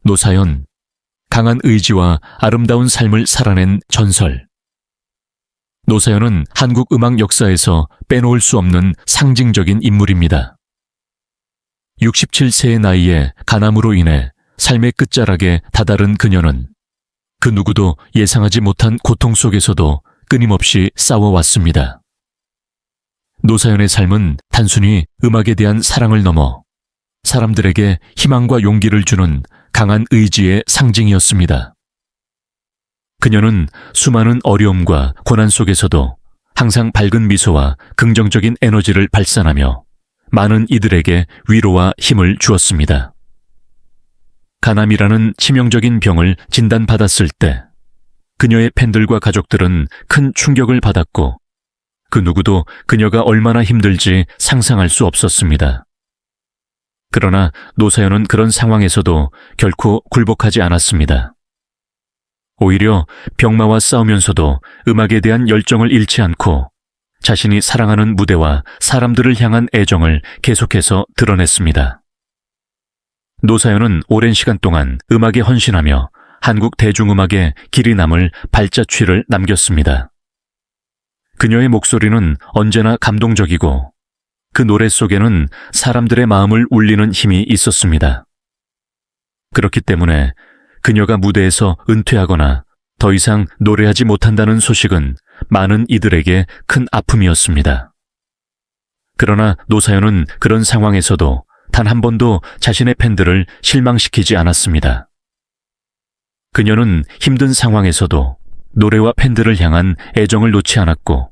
노사연, 강한 의지와 아름다운 삶을 살아낸 전설. 노사연은 한국 음악 역사에서 빼놓을 수 없는 상징적인 인물입니다. 67세의 나이에 간암으로 인해 삶의 끝자락에 다다른 그녀는 그 누구도 예상하지 못한 고통 속에서도 끊임없이 싸워왔습니다. 노사연의 삶은 단순히 음악에 대한 사랑을 넘어 사람들에게 희망과 용기를 주는 강한 의지의 상징이었습니다. 그녀는 수많은 어려움과 고난 속에서도 항상 밝은 미소와 긍정적인 에너지를 발산하며 많은 이들에게 위로와 힘을 주었습니다. 간암이라는 치명적인 병을 진단받았을 때 그녀의 팬들과 가족들은 큰 충격을 받았고 그 누구도 그녀가 얼마나 힘들지 상상할 수 없었습니다. 그러나 노사연은 그런 상황에서도 결코 굴복하지 않았습니다. 오히려 병마와 싸우면서도 음악에 대한 열정을 잃지 않고 자신이 사랑하는 무대와 사람들을 향한 애정을 계속해서 드러냈습니다. 노사연은 오랜 시간 동안 음악에 헌신하며 한국 대중음악에 길이 남을 발자취를 남겼습니다. 그녀의 목소리는 언제나 감동적이고 그 노래 속에는 사람들의 마음을 울리는 힘이 있었습니다. 그렇기 때문에 그녀가 무대에서 은퇴하거나 더 이상 노래하지 못한다는 소식은 많은 이들에게 큰 아픔이었습니다. 그러나 노사연은 그런 상황에서도 단 한 번도 자신의 팬들을 실망시키지 않았습니다. 그녀는 힘든 상황에서도 노래와 팬들을 향한 애정을 놓지 않았고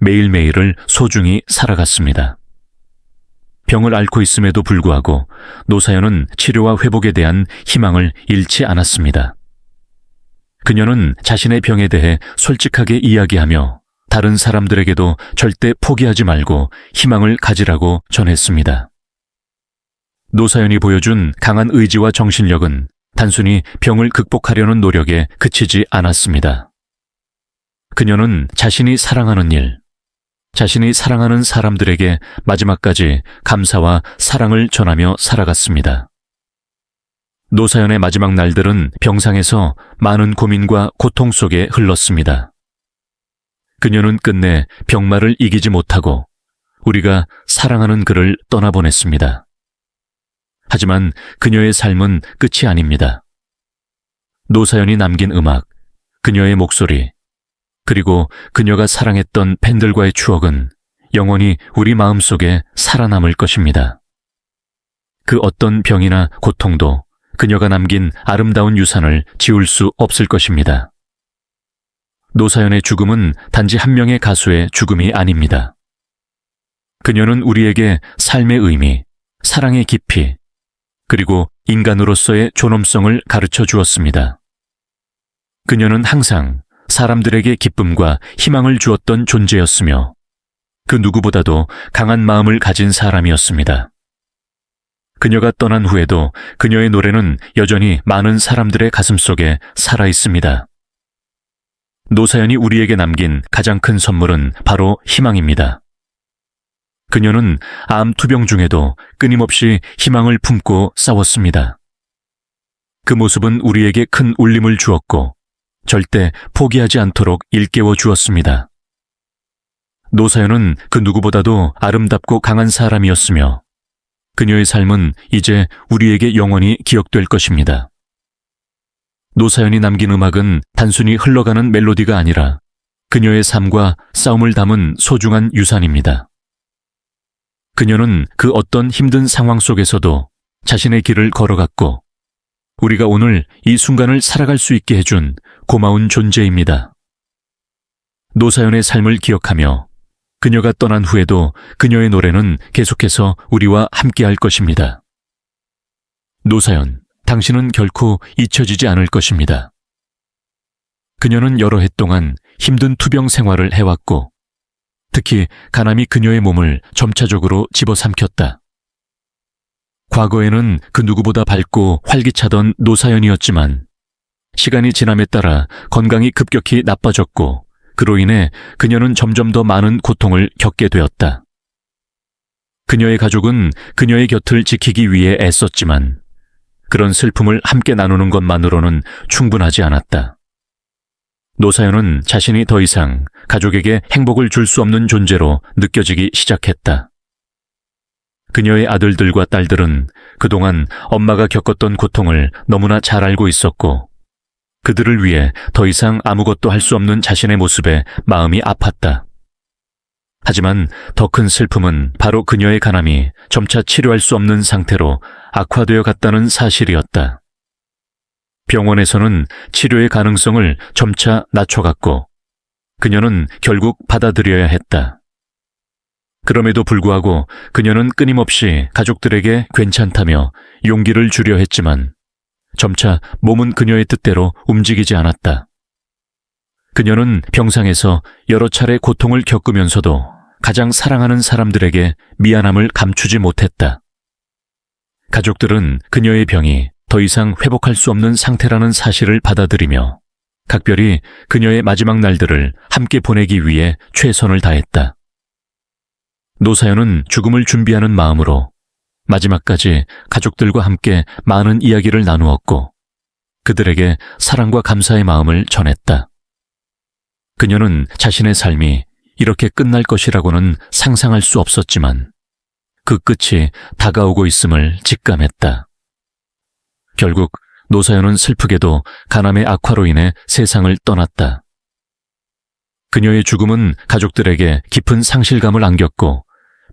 매일매일을 소중히 살아갔습니다. 병을 앓고 있음에도 불구하고 노사연은 치료와 회복에 대한 희망을 잃지 않았습니다. 그녀는 자신의 병에 대해 솔직하게 이야기하며 다른 사람들에게도 절대 포기하지 말고 희망을 가지라고 전했습니다. 노사연이 보여준 강한 의지와 정신력은 단순히 병을 극복하려는 노력에 그치지 않았습니다. 그녀는 자신이 사랑하는 일, 자신이 사랑하는 사람들에게 마지막까지 감사와 사랑을 전하며 살아갔습니다. 노사연의 마지막 날들은 병상에서 많은 고민과 고통 속에 흘렀습니다. 그녀는 끝내 병마를 이기지 못하고 우리가 사랑하는 그를 떠나보냈습니다. 하지만 그녀의 삶은 끝이 아닙니다. 노사연이 남긴 음악, 그녀의 목소리, 그리고 그녀가 사랑했던 팬들과의 추억은 영원히 우리 마음속에 살아남을 것입니다. 그 어떤 병이나 고통도 그녀가 남긴 아름다운 유산을 지울 수 없을 것입니다. 노사연의 죽음은 단지 한 명의 가수의 죽음이 아닙니다. 그녀는 우리에게 삶의 의미, 사랑의 깊이, 그리고 인간으로서의 존엄성을 가르쳐 주었습니다. 그녀는 항상 사람들에게 기쁨과 희망을 주었던 존재였으며 그 누구보다도 강한 마음을 가진 사람이었습니다. 그녀가 떠난 후에도 그녀의 노래는 여전히 많은 사람들의 가슴속에 살아 있습니다. 노사연이 우리에게 남긴 가장 큰 선물은 바로 희망입니다. 그녀는 암 투병 중에도 끊임없이 희망을 품고 싸웠습니다. 그 모습은 우리에게 큰 울림을 주었고 절대 포기하지 않도록 일깨워 주었습니다. 노사연은 그 누구보다도 아름답고 강한 사람이었으며 그녀의 삶은 이제 우리에게 영원히 기억될 것입니다. 노사연이 남긴 음악은 단순히 흘러가는 멜로디가 아니라 그녀의 삶과 싸움을 담은 소중한 유산입니다. 그녀는 그 어떤 힘든 상황 속에서도 자신의 길을 걸어갔고 우리가 오늘 이 순간을 살아갈 수 있게 해준 고마운 존재입니다. 노사연의 삶을 기억하며 그녀가 떠난 후에도 그녀의 노래는 계속해서 우리와 함께할 것입니다. 노사연, 당신은 결코 잊혀지지 않을 것입니다. 그녀는 여러 해 동안 힘든 투병 생활을 해왔고 특히 간암이 그녀의 몸을 점차적으로 집어삼켰다. 과거에는 그 누구보다 밝고 활기차던 노사연이었지만 시간이 지남에 따라 건강이 급격히 나빠졌고 그로 인해 그녀는 점점 더 많은 고통을 겪게 되었다. 그녀의 가족은 그녀의 곁을 지키기 위해 애썼지만 그런 슬픔을 함께 나누는 것만으로는 충분하지 않았다. 노사연은 자신이 더 이상 가족에게 행복을 줄 수 없는 존재로 느껴지기 시작했다. 그녀의 아들들과 딸들은 그동안 엄마가 겪었던 고통을 너무나 잘 알고 있었고, 그들을 위해 더 이상 아무것도 할 수 없는 자신의 모습에 마음이 아팠다. 하지만 더 큰 슬픔은 바로 그녀의 간암이 점차 치료할 수 없는 상태로 악화되어 갔다는 사실이었다. 병원에서는 치료의 가능성을 점차 낮춰갔고, 그녀는 결국 받아들여야 했다. 그럼에도 불구하고 그녀는 끊임없이 가족들에게 괜찮다며 용기를 주려 했지만 점차 몸은 그녀의 뜻대로 움직이지 않았다. 그녀는 병상에서 여러 차례 고통을 겪으면서도 가장 사랑하는 사람들에게 미안함을 감추지 못했다. 가족들은 그녀의 병이 더 이상 회복할 수 없는 상태라는 사실을 받아들이며 각별히 그녀의 마지막 날들을 함께 보내기 위해 최선을 다했다. 노사연은 죽음을 준비하는 마음으로 마지막까지 가족들과 함께 많은 이야기를 나누었고 그들에게 사랑과 감사의 마음을 전했다. 그녀는 자신의 삶이 이렇게 끝날 것이라고는 상상할 수 없었지만 그 끝이 다가오고 있음을 직감했다. 결국 노사연은 슬프게도 간암의 악화로 인해 세상을 떠났다. 그녀의 죽음은 가족들에게 깊은 상실감을 안겼고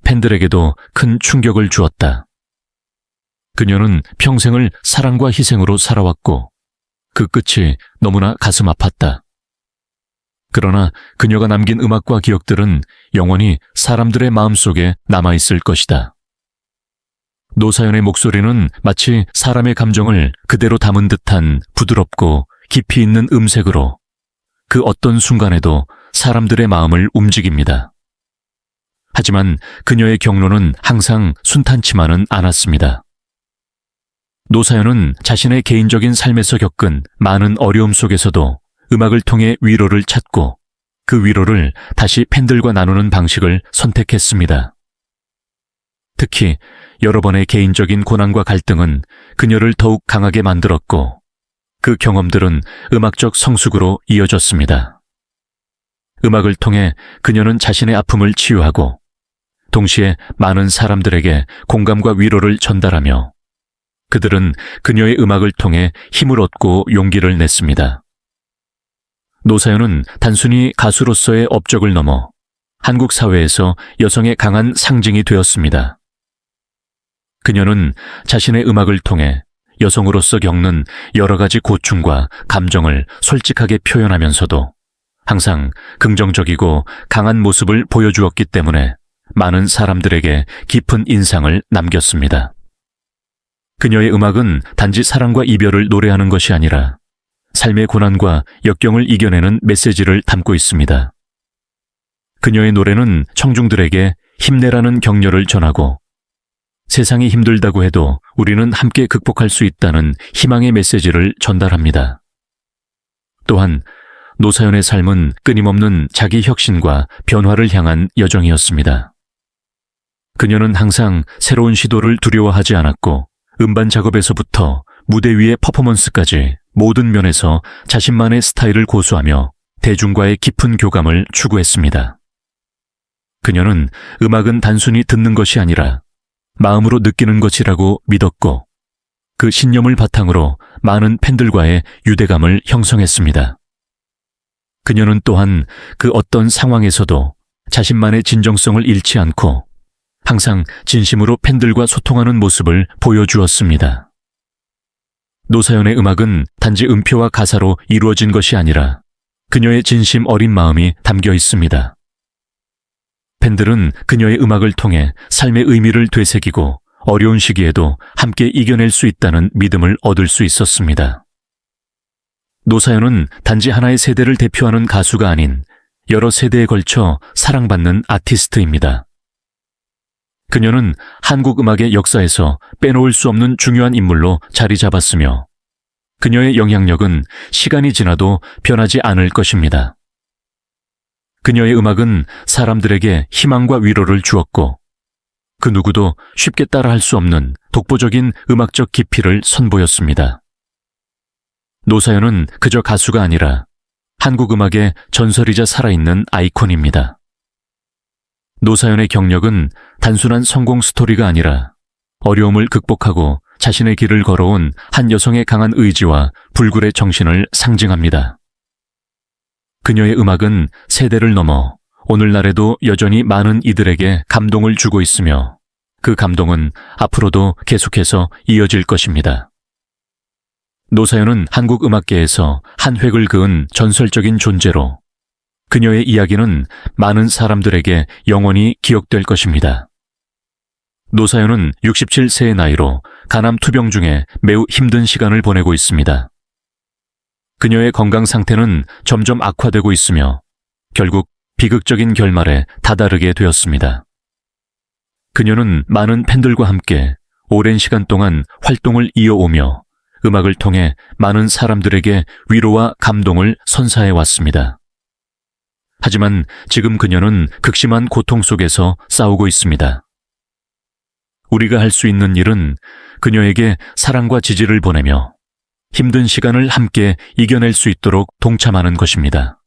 팬들에게도 큰 충격을 주었다. 그녀는 평생을 사랑과 희생으로 살아왔고 그 끝이 너무나 가슴 아팠다. 그러나 그녀가 남긴 음악과 기억들은 영원히 사람들의 마음속에 남아있을 것이다. 노사연의 목소리는 마치 사람의 감정을 그대로 담은 듯한 부드럽고 깊이 있는 음색으로 그 어떤 순간에도 사람들의 마음을 움직입니다. 하지만 그녀의 경로는 항상 순탄치만은 않았습니다. 노사연은 자신의 개인적인 삶에서 겪은 많은 어려움 속에서도 음악을 통해 위로를 찾고 그 위로를 다시 팬들과 나누는 방식을 선택했습니다. 특히 여러 번의 개인적인 고난과 갈등은 그녀를 더욱 강하게 만들었고 그 경험들은 음악적 성숙으로 이어졌습니다. 음악을 통해 그녀는 자신의 아픔을 치유하고 동시에 많은 사람들에게 공감과 위로를 전달하며 그들은 그녀의 음악을 통해 힘을 얻고 용기를 냈습니다. 노사연은 단순히 가수로서의 업적을 넘어 한국 사회에서 여성의 강한 상징이 되었습니다. 그녀는 자신의 음악을 통해 여성으로서 겪는 여러 가지 고충과 감정을 솔직하게 표현하면서도 항상 긍정적이고 강한 모습을 보여주었기 때문에 많은 사람들에게 깊은 인상을 남겼습니다. 그녀의 음악은 단지 사랑과 이별을 노래하는 것이 아니라 삶의 고난과 역경을 이겨내는 메시지를 담고 있습니다. 그녀의 노래는 청중들에게 힘내라는 격려를 전하고 세상이 힘들다고 해도 우리는 함께 극복할 수 있다는 희망의 메시지를 전달합니다. 또한 노사연의 삶은 끊임없는 자기 혁신과 변화를 향한 여정이었습니다. 그녀는 항상 새로운 시도를 두려워하지 않았고 음반 작업에서부터 무대 위의 퍼포먼스까지 모든 면에서 자신만의 스타일을 고수하며 대중과의 깊은 교감을 추구했습니다. 그녀는 음악은 단순히 듣는 것이 아니라 마음으로 느끼는 것이라고 믿었고 그 신념을 바탕으로 많은 팬들과의 유대감을 형성했습니다. 그녀는 또한 그 어떤 상황에서도 자신만의 진정성을 잃지 않고 항상 진심으로 팬들과 소통하는 모습을 보여주었습니다. 노사연의 음악은 단지 음표와 가사로 이루어진 것이 아니라 그녀의 진심 어린 마음이 담겨 있습니다. 팬들은 그녀의 음악을 통해 삶의 의미를 되새기고 어려운 시기에도 함께 이겨낼 수 있다는 믿음을 얻을 수 있었습니다. 노사연은 단지 하나의 세대를 대표하는 가수가 아닌 여러 세대에 걸쳐 사랑받는 아티스트입니다. 그녀는 한국 음악의 역사에서 빼놓을 수 없는 중요한 인물로 자리 잡았으며 그녀의 영향력은 시간이 지나도 변하지 않을 것입니다. 그녀의 음악은 사람들에게 희망과 위로를 주었고 그 누구도 쉽게 따라할 수 없는 독보적인 음악적 깊이를 선보였습니다. 노사연은 그저 가수가 아니라 한국 음악의 전설이자 살아있는 아이콘입니다. 노사연의 경력은 단순한 성공 스토리가 아니라 어려움을 극복하고 자신의 길을 걸어온 한 여성의 강한 의지와 불굴의 정신을 상징합니다. 그녀의 음악은 세대를 넘어 오늘날에도 여전히 많은 이들에게 감동을 주고 있으며 그 감동은 앞으로도 계속해서 이어질 것입니다. 노사연은 한국 음악계에서 한 획을 그은 전설적인 존재로 그녀의 이야기는 많은 사람들에게 영원히 기억될 것입니다. 노사연은 67세의 나이로 간암 투병 중에 매우 힘든 시간을 보내고 있습니다. 그녀의 건강 상태는 점점 악화되고 있으며 결국 비극적인 결말에 다다르게 되었습니다. 그녀는 많은 팬들과 함께 오랜 시간 동안 활동을 이어오며 음악을 통해 많은 사람들에게 위로와 감동을 선사해 왔습니다. 하지만 지금 그녀는 극심한 고통 속에서 싸우고 있습니다. 우리가 할 수 있는 일은 그녀에게 사랑과 지지를 보내며 힘든 시간을 함께 이겨낼 수 있도록 동참하는 것입니다.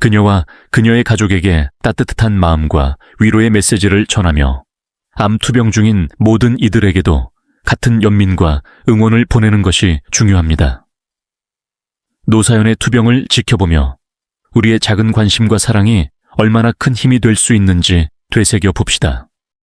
그녀와 그녀의 가족에게 따뜻한 마음과 위로의 메시지를 전하며 암 투병 중인 모든 이들에게도 같은 연민과 응원을 보내는 것이 중요합니다. 노사연의 투병을 지켜보며 우리의 작은 관심과 사랑이 얼마나 큰 힘이 될 수 있는지 되새겨 봅시다.